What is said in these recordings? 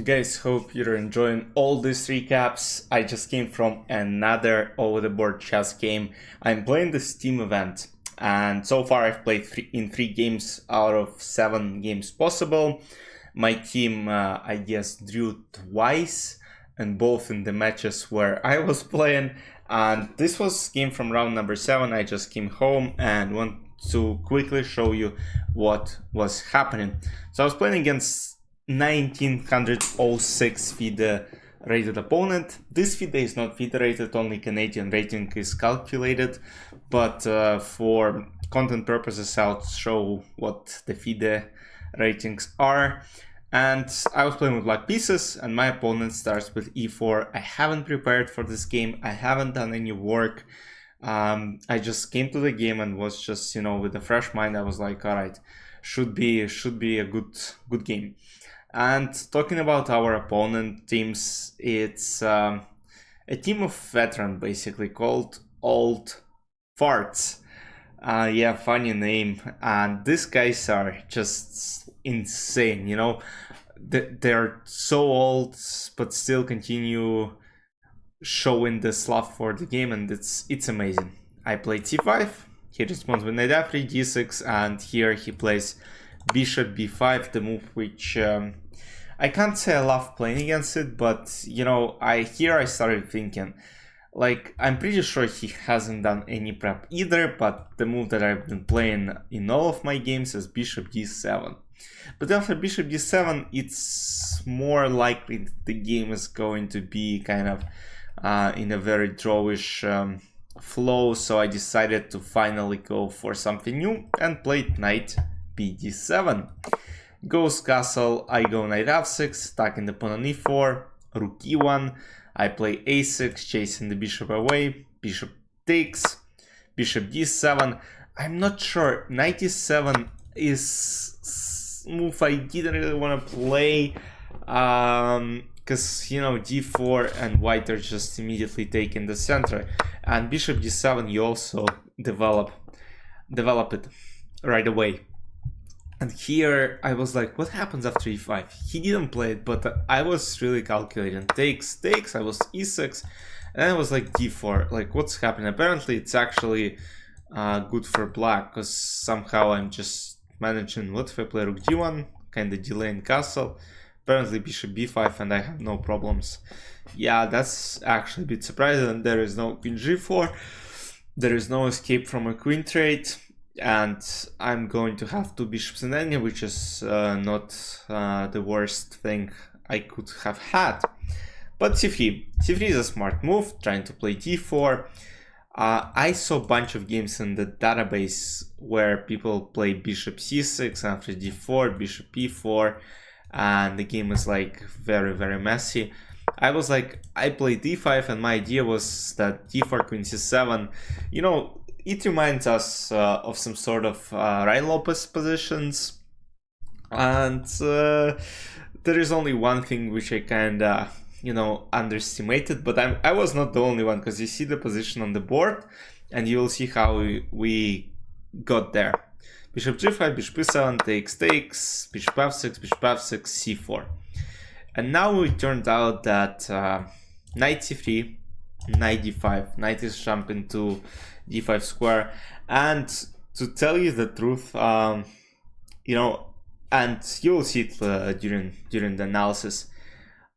Guys, hope you're enjoying all these recaps. I just came from another over-the-board chess game. I'm playing the Steam event, and so far I've played in 3 games out of 7 games possible. My team, I guess, drew twice, and both in the matches where I was playing. And this was game from round number 7. I just came home and want to quickly show you what was happening. So I was playing against 1906 FIDE rated opponent. This FIDE is not FIDE rated, only Canadian rating is calculated, but for content purposes I'll show what the FIDE ratings are. And I was playing with black pieces, and my opponent starts with e4. I haven't prepared for this game, I haven't done any work. I just came to the game and was just, with a fresh mind. I was like, all right, should be a good game. And talking about our opponent teams, it's a team of veteran basically called Old Farts. Yeah, funny name. And these guys are just insane, They're so old, but still continue showing this love for the game, and it's amazing. I played c5, he responds with knight f3, d6, and here he plays bishop b5, the move which I can't say I love playing against it, but I started thinking, like, I'm pretty sure he hasn't done any prep either, but the move that I've been playing in all of my games is bishop d7. But after bishop d7, it's more likely the game is going to be kind of in a very drawish flow, so I decided to finally go for something new and played knight bd7. Goes castle, I go knight f6, attacking the pawn on e4, rook e1, I play a6, chasing the bishop away, bishop takes, bishop d7. I'm not sure, knight e7 is move I didn't really want to play, because d4 and white are just immediately taking the center, and bishop d7 you also develop it right away. And here I was like, what happens after e5? He didn't play it, but I was really calculating. Takes, I was e6, and I was like d4, like what's happening? Apparently it's actually good for black, because somehow I'm just managing, what if I play rook d1, kind of delaying castle, apparently bishop b5, and I have no problems. Yeah, that's actually a bit surprising. There is no queen g4, there is no escape from a queen trade, and I'm going to have 2 bishops in any, which is not the worst thing I could have had. But c3 is a smart move, trying to play d4. I saw a bunch of games in the database where people play bishop c6 after d4, bishop e4, and the game is like very, very messy. I was like, I played d5, and my idea was that d4, queen c7, it reminds us of some sort of Ryan Lopez positions, and there is only one thing which I kinda underestimated, but I was not the only one, because you see the position on the board and you will see how we got there. Bishop g5, bishop e7, takes, bishop f6, c4. And now it turned out that knight c3, knight d5, knight is jumping to d5 square. And to tell you the truth, and you'll see it during the analysis,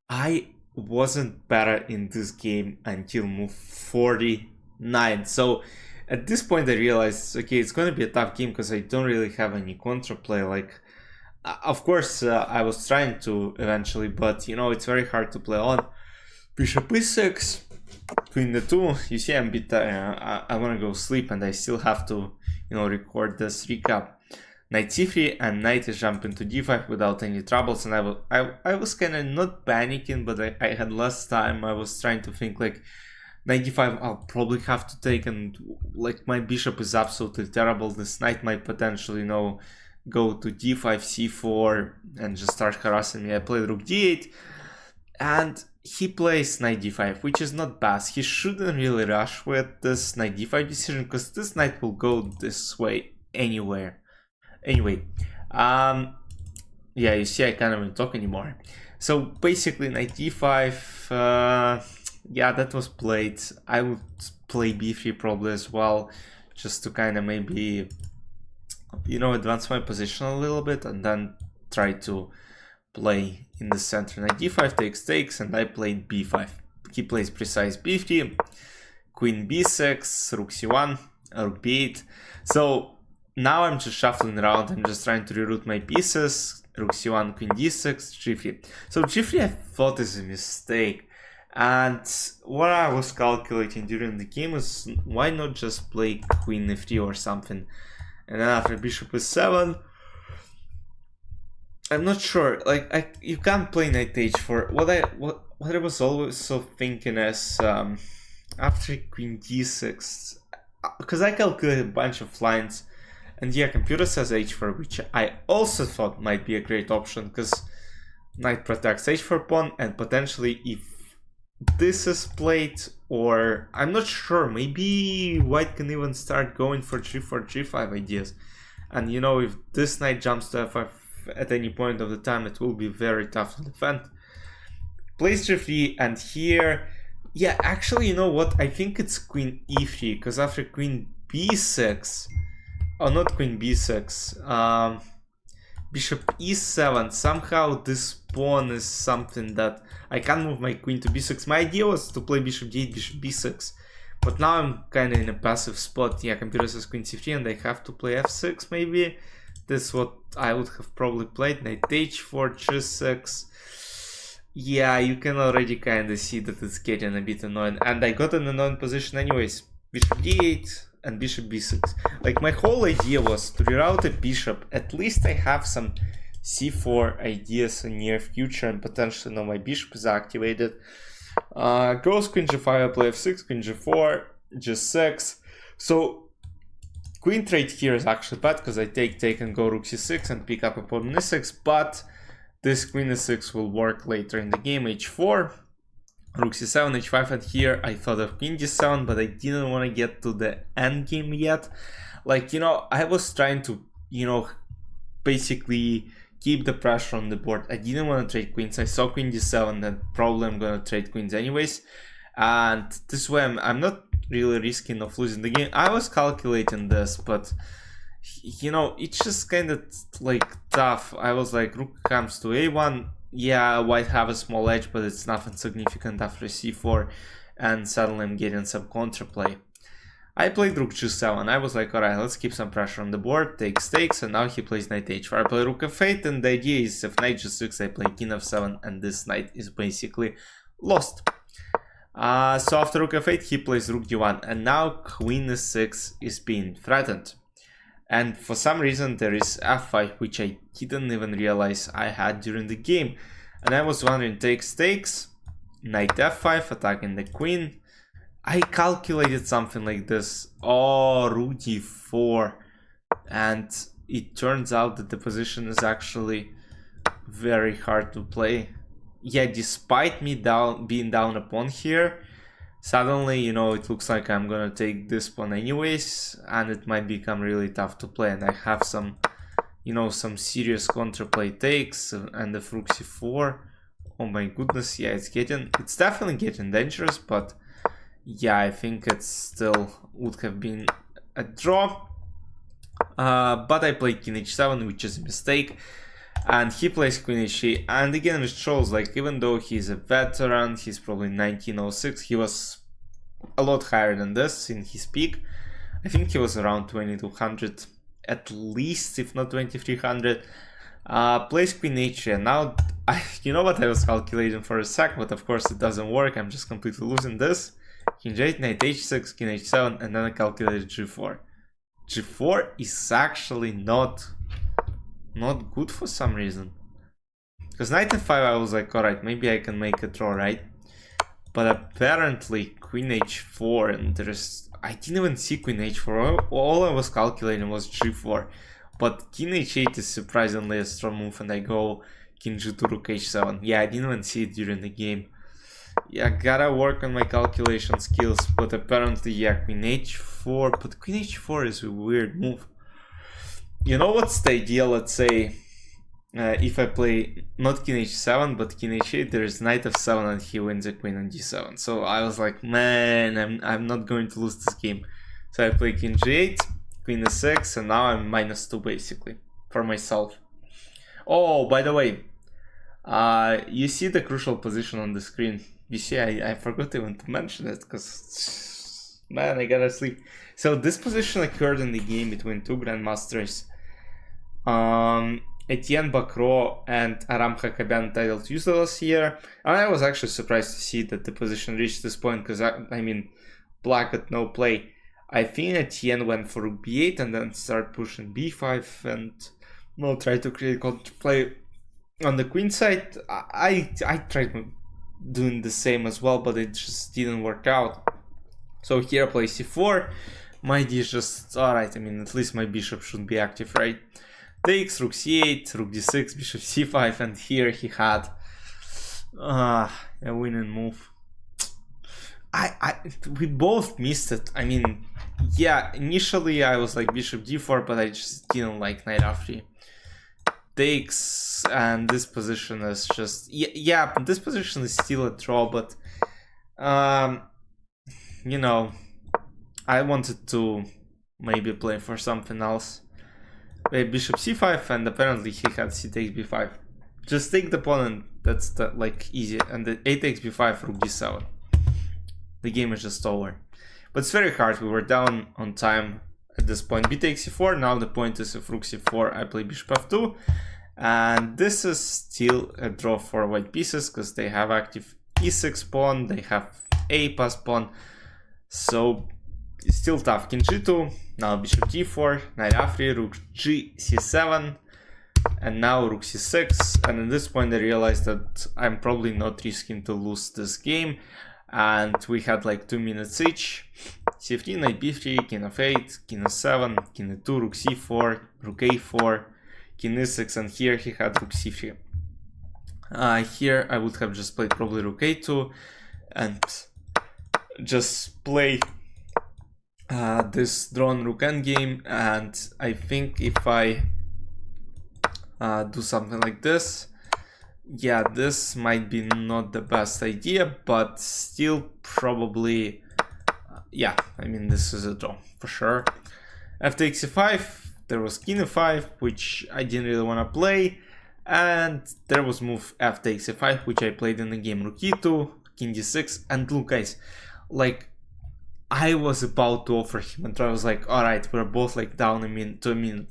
I wasn't better in this game until move 49. So at this point I realized, okay, it's going to be a tough game because I don't really have any counterplay. Like, of course I was trying to eventually, but it's very hard to play on. Bishop e6, queen d2. You see, I'm a bit tired. I want to go sleep, and I still have to record this recap. Knight c3, and knight is jumping to d5 without any troubles, and I was kind of not panicking, but I had less time. I was trying to think, like, knight d5 I'll probably have to take, and like my bishop is absolutely terrible. This knight might potentially go to d5, c4, and just start harassing me. I played rook d8, and he plays knight d5, which is not bad. He shouldn't really rush with this knight d5 decision, because this knight will go this way anywhere. Anyway, yeah, you see I can't even talk anymore. So basically knight d5, yeah, that was played. I would play b3 probably as well, just to kind of maybe, you know, advance my position a little bit and then try to play in the center. Knight d5 takes, and I played b5. He plays precise b3, queen b6, rook c1, rook b8. So now I'm just shuffling around. I'm just trying to reroute my pieces. Rook c1, queen d6, g3. So g3 I thought is a mistake. And what I was calculating during the game is why not just play queen f3 or something. And then after bishop e7, I'm not sure. Like you can't play knight h4. What I was always so thinking is after queen d6, because I calculated a bunch of lines, and yeah, computer says h4, which I also thought might be a great option, because knight protects h4 pawn, and potentially if this is played, or I'm not sure, maybe white can even start going for g4, g5 ideas. And you know, if this knight jumps to f5 at any point of the time, it will be very tough to defend. Plays g3, and here, yeah, actually, you know what? I think it's queen e3, because after queen b6, oh, not queen b6, bishop e7, somehow this pawn is something that I can't move my queen to b6. My idea was to play bishop d8, bishop b6, but now I'm kind of in a passive spot. Yeah, computer says queen c3, and I have to play f6 maybe. This is what I would have probably played. Knight h4, g6. Yeah, you can already kind of see that it's getting a bit annoying. And I got an annoying position anyways. Bishop d8 and bishop b6. Like, my whole idea was to reroute a bishop. At least I have some c4 ideas in near future, and potentially now my bishop is activated. Goes queen g5, I play f6, queen g4, g6. So queen trade here is actually bad, because I take and go rook c6 and pick up a pawn on e6, but this queen e6 will work later in the game. h4, rook c7, h5, and here I thought of queen d7, but I didn't want to get to the end game yet. Like, you know, I was trying to, you know, basically keep the pressure on the board. I didn't want to trade queens. I saw queen d7, and probably I'm gonna trade queens anyways, and this way I'm not really risking of losing the game. I was calculating this, but you know, it's just kind of like tough. I was like, rook comes to a1, yeah, white have a small edge, but it's nothing significant after c4, and suddenly I'm getting some counterplay. I played rook g7. I was like, alright, let's keep some pressure on the board, takes, and now he plays knight h4. I play rook f8, and the idea is if knight g6, I play king f7, and this knight is basically lost. So after rook f8, he plays rook d1, and now queen e6 is being threatened. And for some reason there is f5, which I didn't even realize I had during the game. And I was wondering, takes, knight f5, attacking the queen. I calculated something like this, oh, rook d4, and it turns out that the position is actually very hard to play. Yeah, despite me being down a pawn here, suddenly, you know, it looks like I'm gonna take this pawn anyways, and it might become really tough to play. And I have some, you know, some serious counterplay takes, and the rook c4. Oh my goodness, yeah, it's definitely getting dangerous, but yeah, I think it still would have been a draw. But I played king h7, which is a mistake. And he plays queen h3, and again it shows, like, even though he's a veteran, he's probably 1906, he was a lot higher than this in his peak. I think he was around 2200 at least, if not 2300. Plays queen h3, and now, you know what, I was calculating for a sec, but of course it doesn't work. I'm just completely losing this. King j8, knight h6, king h7, and then I calculated g4. G4 is actually not good for some reason, because knight f5, I was like, alright, maybe I can make a draw, right? But apparently queen h4, and I didn't even see queen h4. All I was calculating was g4, but king h8 is surprisingly a strong move, and I go king g2, rook h7. Yeah, I didn't even see it during the game. Yeah, gotta work on my calculation skills, but apparently, yeah, queen h4, but queen h4 is a weird move. You know what's the idea? Let's say if I play not king h7 but king h8, there's knight f7 and he wins the queen on d7. So I was like, man, I'm not going to lose this game. So I play king g8, queen e6, and now I'm -2 basically for myself. Oh, by the way, you see the crucial position on the screen. You see, I forgot even to mention it because, man, I gotta sleep. So this position occurred in the game between two grandmasters, Etienne Bacro and Aram Hakabyan, titled user last year. And I was actually surprised to see that the position reached this point because, I mean, black had no play. I think Etienne went for rook b8 and then started pushing b5 and tried to create counterplay on the queen side. I tried doing the same as well, but it just didn't work out. So here I play c4. My d is just alright. I mean, at least my bishop should be active, right? Takes, rook c8, rook d6, bishop c5, and here he had a winning move. We both missed it. I mean, yeah, initially I was like bishop d4, but I just didn't like knight f3. Takes, and this position is just, yeah, this position is still a draw, but you know, I wanted to maybe play for something else. Bishop c5, and apparently he had c takes b5. Just take the pawn, and that's like easy. And the a takes b5, rook d7. The game is just over. But it's very hard. We were down on time at this point. B takes c4. Now the point is if rook c4, I play bishop f2. And this is still a draw for white pieces because they have active e6 pawn. They have a pass pawn. So it's still tough. King g2. Now bishop d4, knight f3, rook g c7, and now rook c6. And at this point I realized that I'm probably not risking to lose this game. And we had like 2 minutes each. c3, knight b3, king f8, king f7, king e2, rook c4, rook a4, king e6, and here he had rook c3. Here I would have just played probably rook a2 and just play this drawn rook endgame, and I think if I do something like this, yeah, this might be not the best idea, but still probably, yeah, I mean, this is a draw for sure. F takes e5, there was king e5, which I didn't really want to play, and there was move f takes e5, which I played in the game, rook e2, king d6, and look guys, like, I was about to offer him, and I was like, alright, we're both like down to a minute.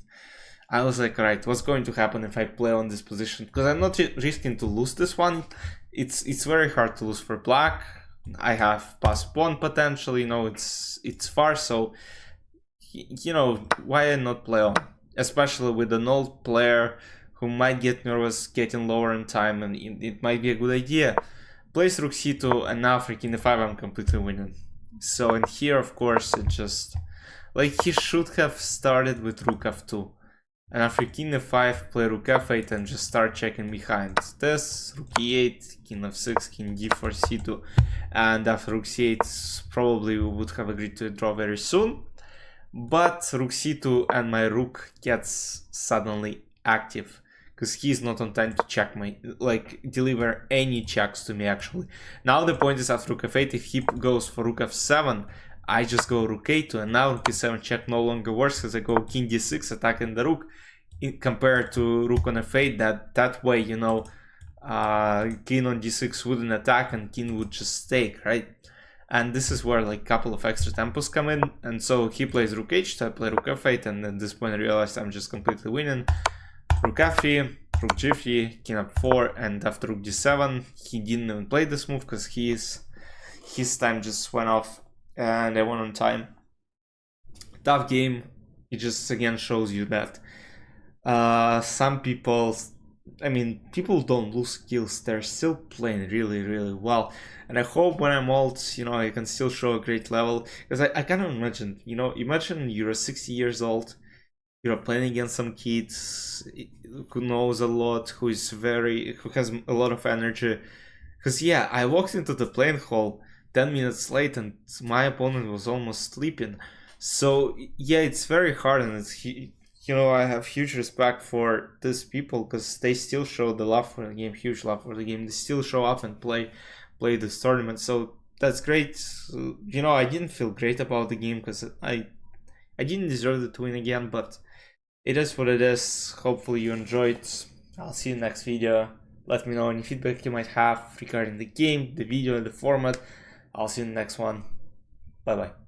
I was like, alright, what's going to happen if I play on this position? Because I'm not risking to lose this one. It's very hard to lose for black. I have pass pawn potentially, you know, it's far, so, you know, why not play on? Especially with an old player who might get nervous getting lower in time, and it might be a good idea. Plays rook c2, and now for king e5 I'm completely winning. So in here, of course, it just, like, he should have started with rook f2. And after king e5, play rook f8 and just start checking behind. This, rook e8, king f6, king d4, c2. And after rook c8, probably we would have agreed to a draw very soon. But rook c2 and my rook gets suddenly active. Because he's not on time to check my, like, deliver any checks to me actually. Now the point is after rook f8, if he goes for rook f7, I just go rook a2, and now rook e7 check no longer works because I go king d6 attacking the rook, compared to rook on f8. That way, you know, king on d6 wouldn't attack and king would just take, right? And this is where like a couple of extra tempos come in. And so he plays rook h2, I play rook f8, and at this point I realized I'm just completely winning. Rook f3, rook g3, king f4, and after rook d7, he didn't even play this move because his time just went off and I won on time. Tough game. It just again shows you that some people, I mean, people don't lose skills, they're still playing really, really well. And I hope when I'm old, you know, I can still show a great level. Because I cannot imagine, you know, imagine you're 60 years old, you're playing against some kids who knows a lot, who has a lot of energy. Because yeah, I walked into the playing hall 10 minutes late and my opponent was almost sleeping. So yeah, it's very hard, and you know, I have huge respect for these people because they still show the love for the game, huge love for the game. They still show up and play this tournament. So that's great. You know, I didn't feel great about the game because I didn't deserve it to win again, but it is what it is. Hopefully you enjoyed. I'll see you next video. Let me know any feedback you might have regarding the game, the video, and the format. I'll see you in the next one. Bye bye.